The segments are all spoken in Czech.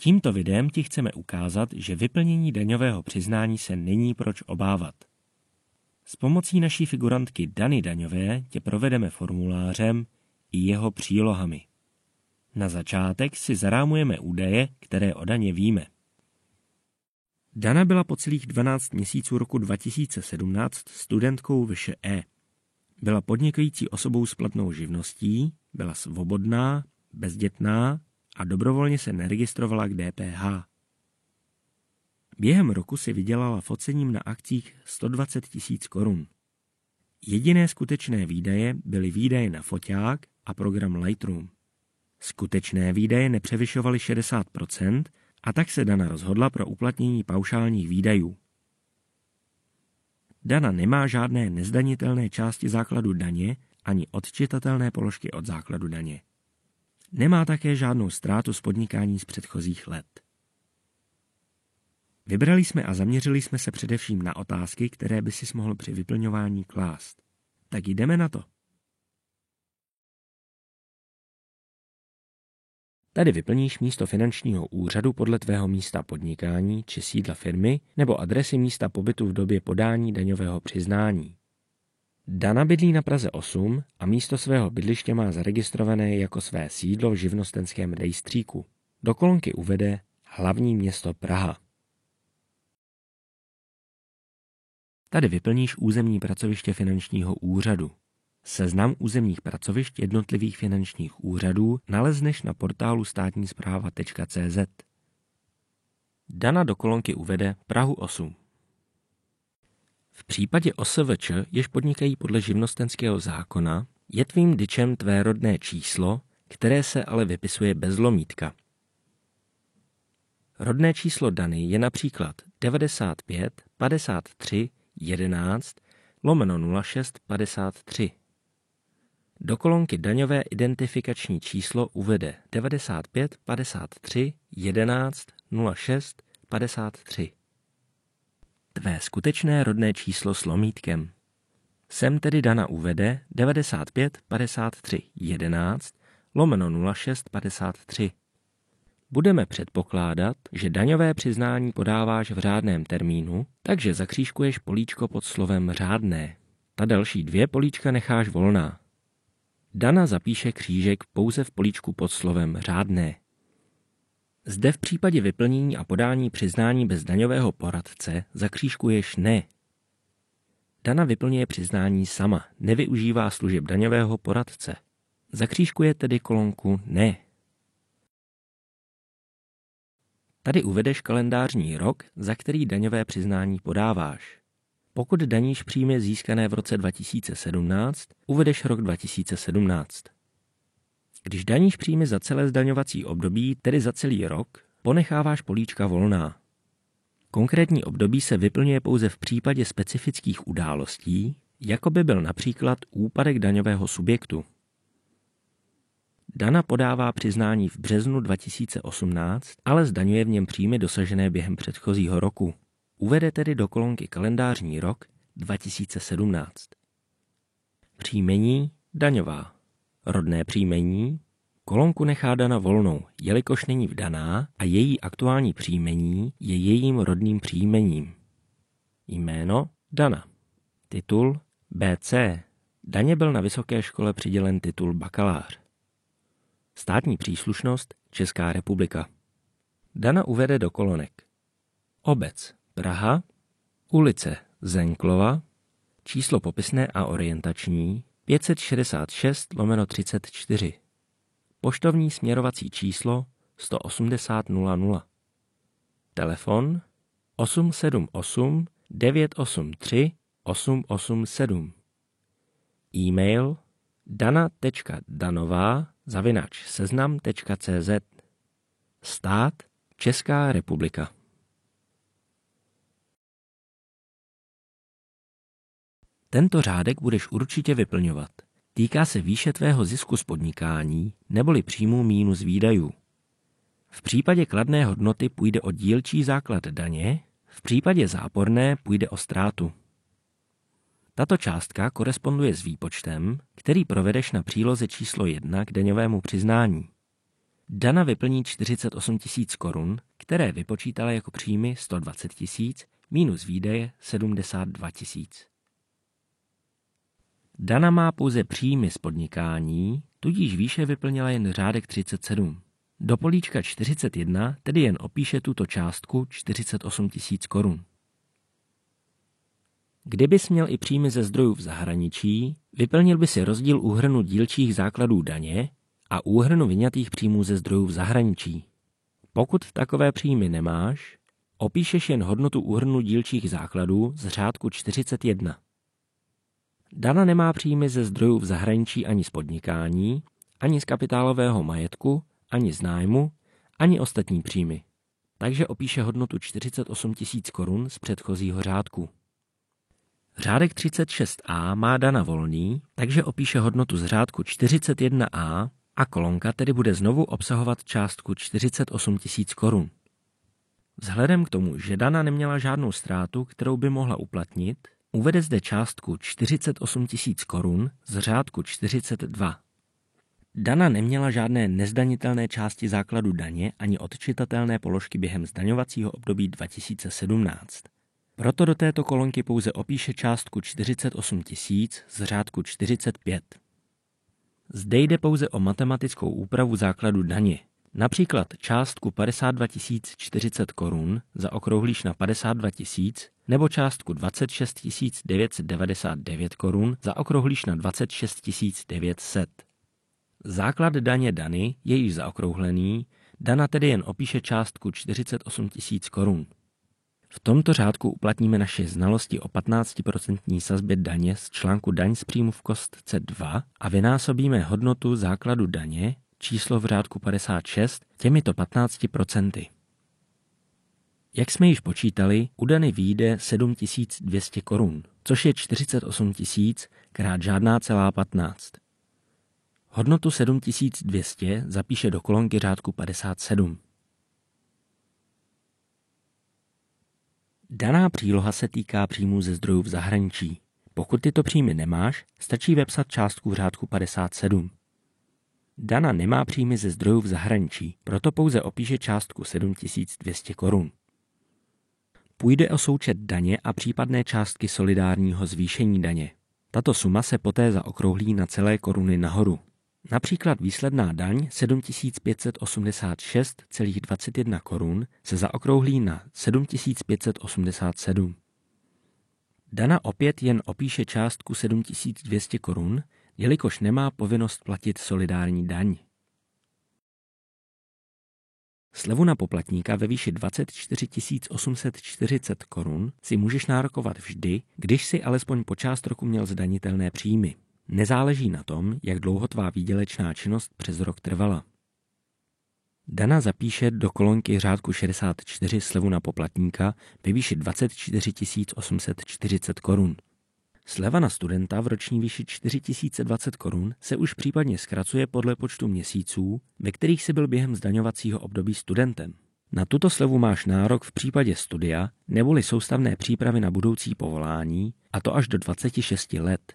Tímto videem ti chceme ukázat, že vyplnění daňového přiznání se není proč obávat. S pomocí naší figurantky Dany Daňové tě provedeme formulářem i jeho přílohami. Na začátek si zarámujeme údaje, které o daně víme. Dana byla po celých 12 měsíců roku 2017 studentkou VŠE. Byla podnikající osobou s platnou živností, byla svobodná, bezdětná a dobrovolně se neregistrovala k DPH. Během roku si vydělala focením na akcích 120 000 korun. Jediné skutečné výdaje byly výdaje na foťák a program Lightroom. Skutečné výdaje nepřevyšovaly 60%, a tak se Dana rozhodla pro uplatnění paušálních výdajů. Dana nemá žádné nezdanitelné části základu daně ani odčitatelné položky od základu daně. Nemá také žádnou ztrátu z podnikání z předchozích let. Vybrali jsme a zaměřili jsme se především na otázky, které by si mohl při vyplňování klást. Tak jdeme na to. Tady vyplníš místo finančního úřadu podle tvého místa podnikání či sídla firmy nebo adresy místa pobytu v době podání daňového přiznání. Dana bydlí na Praze 8 a místo svého bydliště má zaregistrované jako své sídlo v živnostenském rejstříku. Do kolonky uvede hlavní město Praha. Tady vyplníš územní pracoviště finančního úřadu. Seznam územních pracovišť jednotlivých finančních úřadů nalezneš na portálu státnispráva.cz. Dana do kolonky uvede Prahu 8. V případě OSVČ, jež podnikají podle živnostenského zákona, je tvým DIČem tvé rodné číslo, které se ale vypisuje bez lomítka. Rodné číslo Dany je například 95 53 11 /06 53. Do kolonky daňové identifikační číslo uvede 95 53 11 06 53. Tvé skutečné rodné číslo s lomítkem. Sem tedy Dana uvede 95 53 11 /06 53. Budeme předpokládat, že daňové přiznání podáváš v řádném termínu, takže zakřížkuješ políčko pod slovem řádné. Ta další dvě políčka necháš volná. Dana zapíše křížek pouze v políčku pod slovem řádné. Zde v případě vyplnění a podání přiznání bez daňového poradce zakřížkuješ ne. Dana vyplňuje přiznání sama, nevyužívá služeb daňového poradce. Zakřížkuje tedy kolonku ne. Tady uvedeš kalendářní rok, za který daňové přiznání podáváš. Pokud daníš příjmy získané v roce 2017, uvedeš rok 2017. Když daníš příjmy za celé zdaňovací období, tedy za celý rok, ponecháváš políčka volná. Konkrétní období se vyplňuje pouze v případě specifických událostí, jako by byl například úpadek daňového subjektu. Dana podává přiznání v březnu 2018, ale zdaňuje v něm příjmy dosažené během předchozího roku. Uvede tedy do kolonky kalendářní rok 2017. Příjmení daňová. Rodné příjmení. Kolonku nechá Dana volnou, jelikož není vdaná a její aktuální příjmení je jejím rodným příjmením. Jméno Dana. Titul BC. Daně byl na vysoké škole přidělen titul bakalář. Státní příslušnost Česká republika. Dana uvede do kolonek obec Praha, ulice Zenklova, číslo popisné a orientační 566/34, poštovní směrovací číslo 180 00, telefon 878 983 887, e-mail dana.danová@seznam.cz, stát Česká republika. Tento řádek budeš určitě vyplňovat. Týká se výše tvého zisku z podnikání neboli příjmů mínus výdajů. V případě kladné hodnoty půjde o dílčí základ daně, v případě záporné půjde o ztrátu. Tato částka koresponduje s výpočtem, který provedeš na příloze číslo 1 k daňovému přiznání. Dana vyplní 48 000 korun, které vypočítala jako příjmy 120 000 minus výdaje 72 000. Dana má pouze příjmy z podnikání, tudíž výše vyplnila jen řádek 37. Do políčka 41 tedy jen opíše tuto částku 48 000 korun. Kdybys měl i příjmy ze zdrojů v zahraničí, vyplnil by si rozdíl úhrnu dílčích základů daně a úhrnu vyňatých příjmů ze zdrojů v zahraničí. Pokud takové příjmy nemáš, opíšeš jen hodnotu úhrnu dílčích základů z řádku 41. Dana nemá příjmy ze zdrojů v zahraničí ani z podnikání, ani z kapitálového majetku, ani z nájmu, ani ostatní příjmy. Takže opíše hodnotu 48 000 korun z předchozího řádku. Řádek 36a má Dana volný, takže opíše hodnotu z řádku 41a a kolonka tedy bude znovu obsahovat částku 48 000 korun. Vzhledem k tomu, že Dana neměla žádnou ztrátu, kterou by mohla uplatnit, uvede zde částku 48 000 korun z řádku 42. Dana neměla žádné nezdanitelné části základu daně ani odčitatelné položky během zdaňovacího období 2017. Proto do této kolonky pouze opíše částku 48 000 z řádku 45. Zde jde pouze o matematickou úpravu základu daně. Například částku 52 040 korun zaokrouhlíš na 52 000 nebo částku 26 999 korun zaokrouhlíš na 26 900. Základ daně Dany je již zaokrouhlený, Dana tedy jen opíše částku 48 000 korun. V tomto řádku uplatníme naše znalosti o 15% sazbě daně z článku Daň z příjmu v kostce 2 a vynásobíme hodnotu základu daně, číslo v řádku 56, těmito 15%. Jak jsme již počítali, u Dany vyjde 7200 korun, což je 48 000 krát žádná celá 15. Hodnotu 7200 zapíše do kolonky řádku 57. Daná příloha se týká příjmů ze zdrojů v zahraničí. Pokud tyto příjmy nemáš, stačí vepsat částku v řádku 57. Dana nemá příjmy ze zdrojů v zahraničí, proto pouze opíše částku 7200 korun. Půjde o součet daně a případné částky solidárního zvýšení daně. Tato suma se poté zaokrouhlí na celé koruny nahoru. Například výsledná daň 7586,21 korun se zaokrouhlí na 7587. Dana opět jen opíše částku 7200 korun, jelikož nemá povinnost platit solidární daň. Slevu na poplatníka ve výši 24 840 korun si můžeš nárokovat vždy, když si alespoň po část roku měl zdanitelné příjmy. Nezáleží na tom, jak dlouho tvá výdělečná činnost přes rok trvala. Dana zapíše do kolonky řádku 64 slevu na poplatníka ve výši 24 840 korun. Sleva na studenta v roční výši 4020 korun se už případně zkracuje podle počtu měsíců, ve kterých jsi byl během zdaňovacího období studentem. Na tuto slevu máš nárok v případě studia neboli soustavné přípravy na budoucí povolání, a to až do 26 let.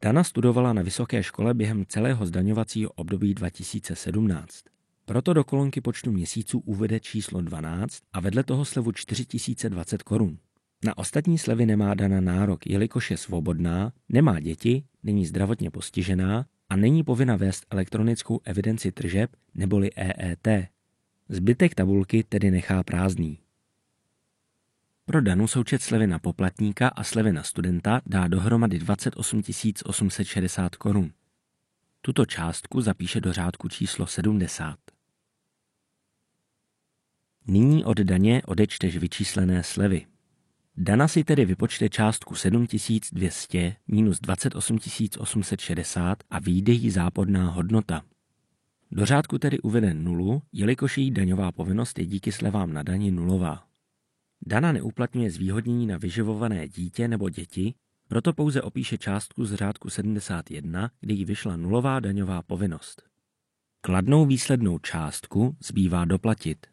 Dana studovala na vysoké škole během celého zdaňovacího období 2017. Proto do kolonky počtu měsíců uvede číslo 12 a vedle toho slevu 4020 korun. Na ostatní slevy nemá Dana nárok, jelikož je svobodná, nemá děti, není zdravotně postižená a není povinna vést elektronickou evidenci tržeb neboli EET. Zbytek tabulky tedy nechá prázdný. Pro Danu součet slevy na poplatníka a slevy na studenta dá dohromady 28 860 korun. Tuto částku zapíše do řádku číslo 70. Nyní od daně odečteš vyčíslené slevy. Dana si tedy vypočte částku 7200 minus 28 860 a vyjde jí záporná hodnota. Do řádku tedy uvede nulu, jelikož její daňová povinnost je díky slevám na dani nulová. Dana neuplatňuje zvýhodnění na vyživované dítě nebo děti, proto pouze opíše částku z řádku 71, kdy jí vyšla nulová daňová povinnost. Kladnou výslednou částku zbývá doplatit.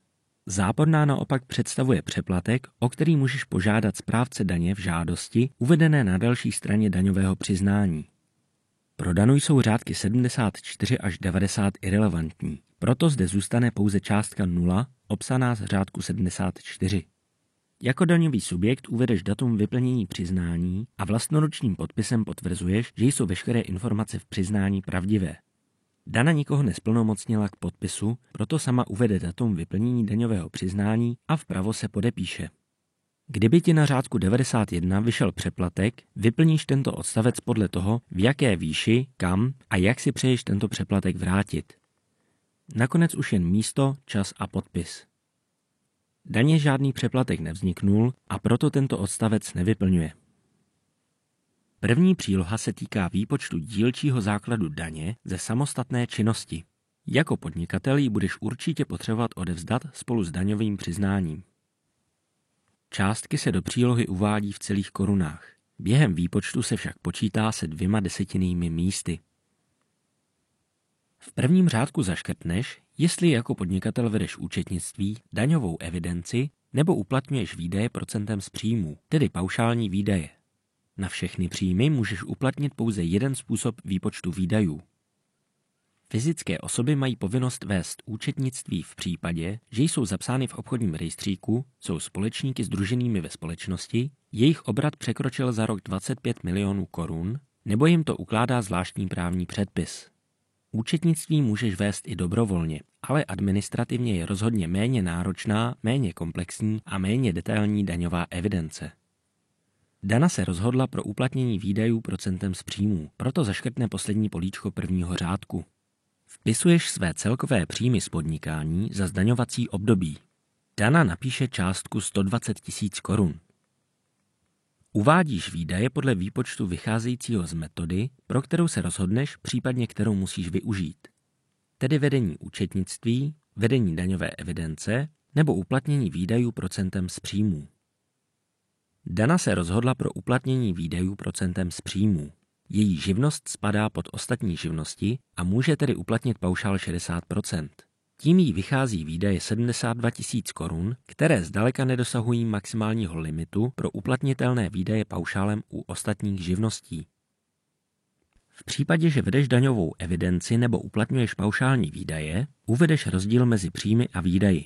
Záporná naopak představuje přeplatek, o který můžeš požádat správce daně v žádosti uvedené na další straně daňového přiznání. Pro Danu jsou řádky 74 až 90 irelevantní, proto zde zůstane pouze částka 0, obsaná z řádku 74. Jako daňový subjekt uvedeš datum vyplnění přiznání a vlastnoručním podpisem potvrzuješ, že jsou veškeré informace v přiznání pravdivé. Dana nikoho nesplnomocnila k podpisu, proto sama uvede datum vyplnění daňového přiznání a vpravo se podepíše. Kdyby ti na řádku 91 vyšel přeplatek, vyplníš tento odstavec podle toho, v jaké výši, kam a jak si přeješ tento přeplatek vrátit. Nakonec už jen místo, čas a podpis. Daně žádný přeplatek nevzniknul a proto tento odstavec nevyplňuje. První příloha se týká výpočtu dílčího základu daně ze samostatné činnosti. Jako podnikatel ji budeš určitě potřebovat odevzdat spolu s daňovým přiznáním. Částky se do přílohy uvádí v celých korunách. Během výpočtu se však počítá se 2/10 místy. V prvním řádku zaškrtneš, jestli jako podnikatel vedeš účetnictví, daňovou evidenci nebo uplatňuješ výdaje procentem z příjmů, tedy paušální výdaje. Na všechny příjmy můžeš uplatnit pouze jeden způsob výpočtu výdajů. Fyzické osoby mají povinnost vést účetnictví v případě, že jsou zapsány v obchodním rejstříku, jsou společníky sdruženými ve společnosti, jejich obrat překročil za rok 25 milionů korun, nebo jim to ukládá zvláštní právní předpis. Účetnictví můžeš vést i dobrovolně, ale administrativně je rozhodně méně náročná, méně komplexní a méně detailní daňová evidence. Dana se rozhodla pro uplatnění výdajů procentem z příjmů, proto zaškrtne poslední políčko prvního řádku. Vpisuješ své celkové příjmy z podnikání za zdaňovací období. Dana napíše částku 120 000 korun. Uvádíš výdaje podle výpočtu vycházejícího z metody, pro kterou se rozhodneš, případně kterou musíš využít. Tedy vedení účetnictví, vedení daňové evidence nebo uplatnění výdajů procentem z příjmů. Dana se rozhodla pro uplatnění výdajů procentem z příjmů. Její živnost spadá pod ostatní živnosti a může tedy uplatnit paušál 60%. Tím jí vychází výdaje 72 000 korun, které zdaleka nedosahují maximálního limitu pro uplatnitelné výdaje paušálem u ostatních živností. V případě, že vedeš daňovou evidenci nebo uplatňuješ paušální výdaje, uvedeš rozdíl mezi příjmy a výdaji.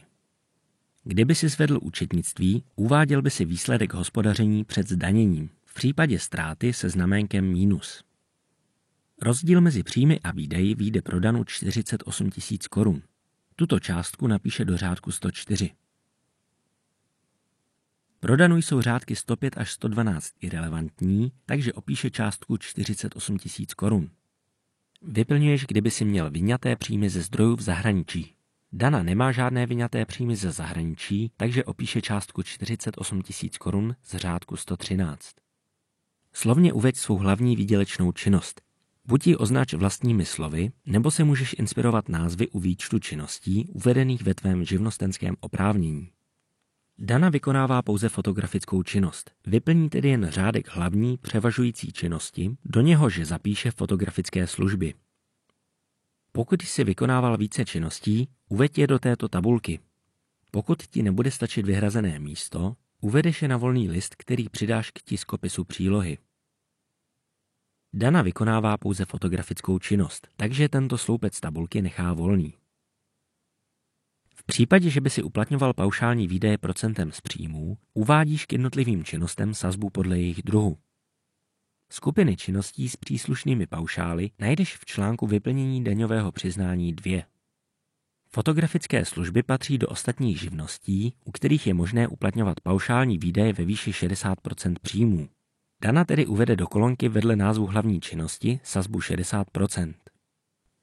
Kdyby si svedl účetnictví, uváděl by si výsledek hospodaření před zdaněním, v případě ztráty se znaménkem mínus. Rozdíl mezi příjmy a výdaji vyjde pro Danu 48 000 korun. Tuto částku napíše do řádku 104. Pro Danu jsou řádky 105 až 112 irelevantní, takže opíše částku 48 000 korun. Vyplňuješ, kdyby si měl vyňaté příjmy ze zdrojů v zahraničí. Dana nemá žádné vyňaté příjmy ze zahraničí, takže opíše částku 48 000 korun z řádku 113. Slovně uveď svou hlavní výdělečnou činnost. Buď ji označ vlastními slovy, nebo se můžeš inspirovat názvy u výčtu činností uvedených ve tvém živnostenském oprávnění. Dana vykonává pouze fotografickou činnost. Vyplní tedy jen řádek hlavní převažující činnosti, do něhož zapíše fotografické služby. Pokud jsi vykonával více činností, uveď je do této tabulky. Pokud ti nebude stačit vyhrazené místo, uvedeš je na volný list, který přidáš k tiskopisu přílohy. Dana vykonává pouze fotografickou činnost, takže tento sloupec tabulky nechá volný. V případě, že by si uplatňoval paušální výdaje procentem z příjmů, uvádíš k jednotlivým činnostem sazbu podle jejich druhu. Skupiny činností s příslušnými paušály najdeš v článku vyplnění daňového přiznání 2. Fotografické služby patří do ostatních živností, u kterých je možné uplatňovat paušální výdaje ve výši 60% příjmů. Dana tedy uvede do kolonky vedle názvu hlavní činnosti sazbu 60%.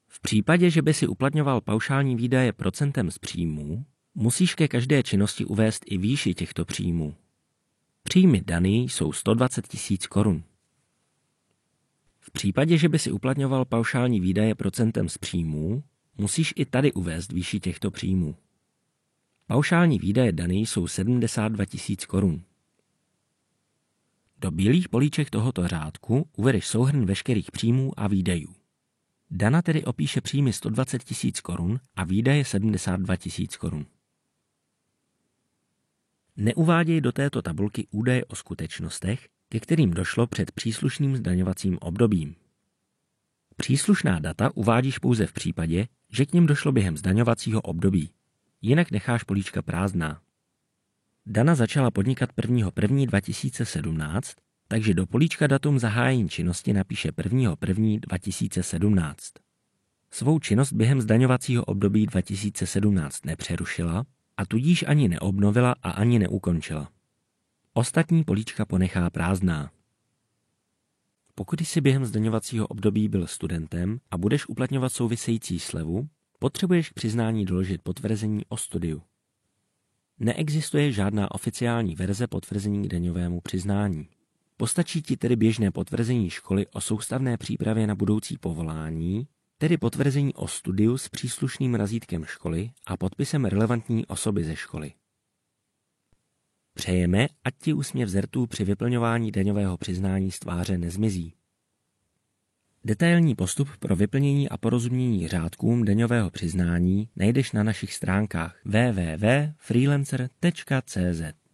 V případě, že by si uplatňoval paušální výdaje procentem z příjmů, musíš ke každé činnosti uvést i výši těchto příjmů. Příjmy Dany jsou 120 000 korun. V případě, že by si uplatňoval paušální výdaje procentem z příjmů, musíš i tady uvést výši těchto příjmů. Paušální výdaje Dany jsou 72 000 korun. Do bílých políček tohoto řádku uvedeš souhrn veškerých příjmů a výdajů. Dana tedy opíše příjmy 120 000 korun a výdaje 72 000 korun. Neuváděj do této tabulky údaje o skutečnostech, ke kterým došlo před příslušným zdaňovacím obdobím. Příslušná data uvádíš pouze v případě, že k nim došlo během zdaňovacího období. Jinak necháš políčka prázdná. Dana začala podnikat 1.1.2017, takže do políčka datum zahájení činnosti napíše 1.1.2017. Svou činnost během zdaňovacího období 2017 nepřerušila a tudíž ani neobnovila a ani neukončila. Ostatní políčka ponechá prázdná. Pokud jsi během zdaňovacího období byl studentem a budeš uplatňovat související slevu, potřebuješ k přiznání doložit potvrzení o studiu. Neexistuje žádná oficiální verze potvrzení k daňovému přiznání. Postačí ti tedy běžné potvrzení školy o soustavné přípravě na budoucí povolání, tedy potvrzení o studiu s příslušným razítkem školy a podpisem relevantní osoby ze školy. Přejeme, ať ti úsměv ze rtů při vyplňování daňového přiznání z tváře nezmizí. Detailní postup pro vyplnění a porozumění řádkům daňového přiznání najdeš na našich stránkách www.freelancer.cz.